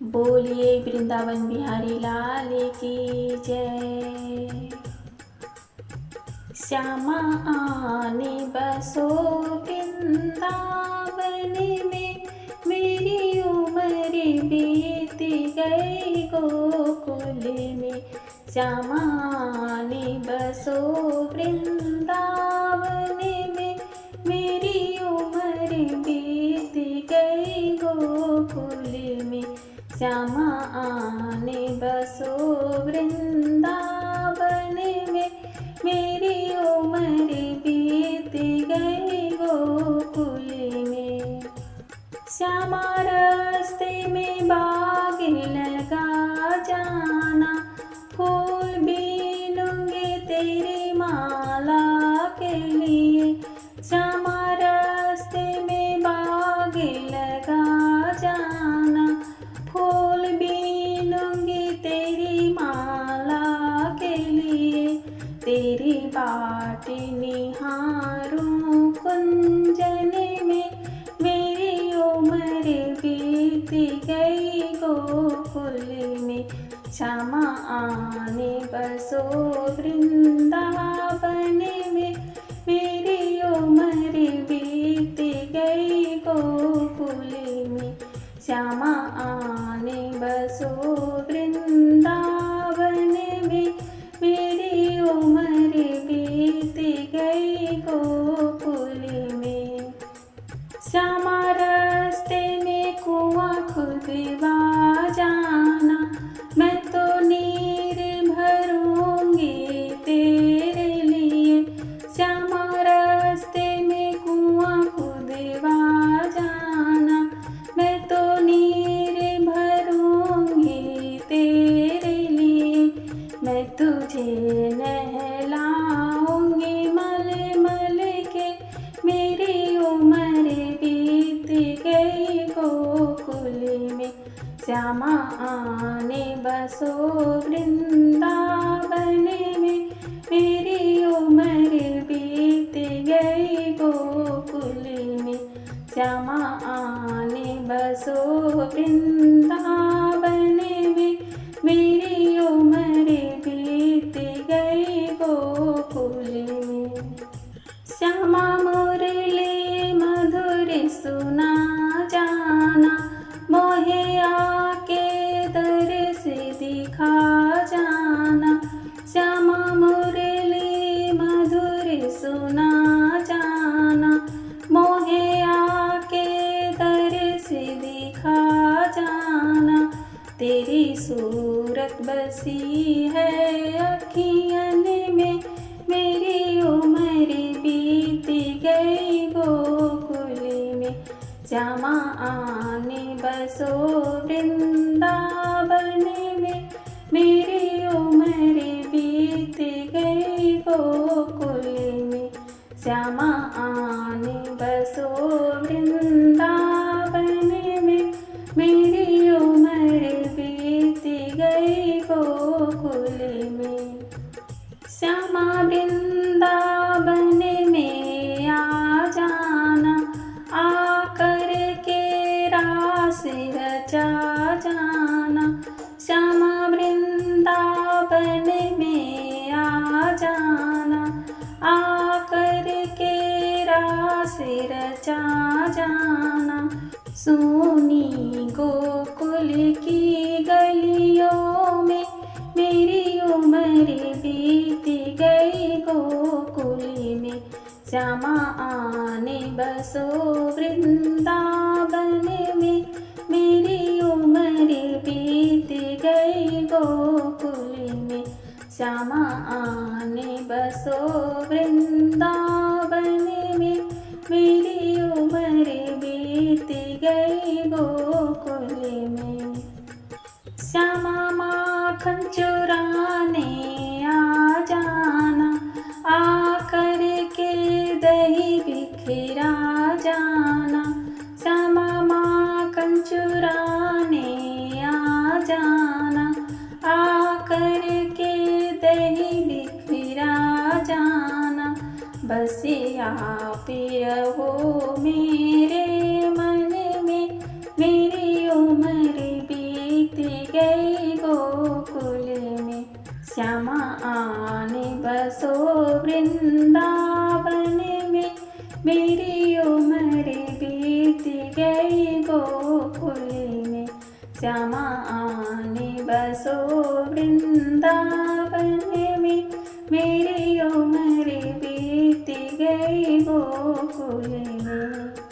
बोलिए वृंदावन बिहारी लाल की जय। श्यामा आने बसो वृंदावन में, मेरी उम्र बीत गई गोकुल में। श्यामा आने बसो वृंदावन में, मेरी उम्र बीत गई गोकुल में। श्यामा आने बसो वृंदावन में, मेरी उम्र बीत गई गोकुल में। श्यामा रास्ते में बाग लगा जाना, फूल बीनूंगी तेरी माला के लिए। श्यामा रास्ते में बाग लगा जाना, फूल बीनूंगी तेरी माला के लिए। तेरी बाट निहारूं कुंजन में, मेरी उम्र बीत गई गोकुल में। श्यामा आने बसो वृंदावन में, मेरी उम्र बीत गई गोकुल में। श्यामा आने बसो वृंदावन में, मेरी उम्र बीत गई गोकुल में। श्यामा रास्ते में कुआं खुदवा जाना, मैं तो नीर भरूंगी तेरे लिए। श्यामा रास्ते में कुआं खुदवा जाना, मैं तो नीर भरूंगी तेरे लिए। मैं तुझे नहलाऊंगी मल मल के, मेरी उम्र बीत गई गोकुल में। श्यामा आने बसो वृंदावन में, मेरी उम्र बीत गई गोकुल में। श्यामा आने बसो वृंदावन में, मेरी उम्र बीत गई गोकुल में। श्यामा मुरली मधुर सुना जाना, मोहे आके दर्श दिखा जाना। श्यामा मुरली मधुर सुना जाना, मोहे आके दर्श दिखा जाना। तेरी सूरत बसी है अखियन में, मेरी उम्र बीत गई गोकुल में। श्यामा आने बसो वृंदावन में, मेरी उम्र बीत गई गोकुल में। श्यामा आने बसो वृंदावन में, मेरी उम्र बीत गई गोकुल में। श्यामा वृंदावन में आ जाना, आकर के रास रचा जाना। श्यामा वृंदावन में आ जाना, आकर के रास रचा जाना। सोनी गोकुल की गलियों में, मेरी उम्र बीत गई गोकुल में। श्यामा आने बसो वृंदावन में, मेरी उम्र बीत गई गोकुल में। श्यामा आने बसो वृंदावन में, मेरी उम्र बीत गई गोकुल में। श्यामा माखन चुराने आ जाना, आकर के दही बिखरा जाना। श्यामा माखन चुराने आ जाना, आकर के दही बिखरा जाना। बस आप रहो मेरे मन में, मेरी उम्र बीत श्यामा आने बसो वृंदावन में, मेरी उम्र बीत गई गोकुल में। श्यामा आने बसो वृंदावन में, मेरी उम्र बीत गई गोकुल में।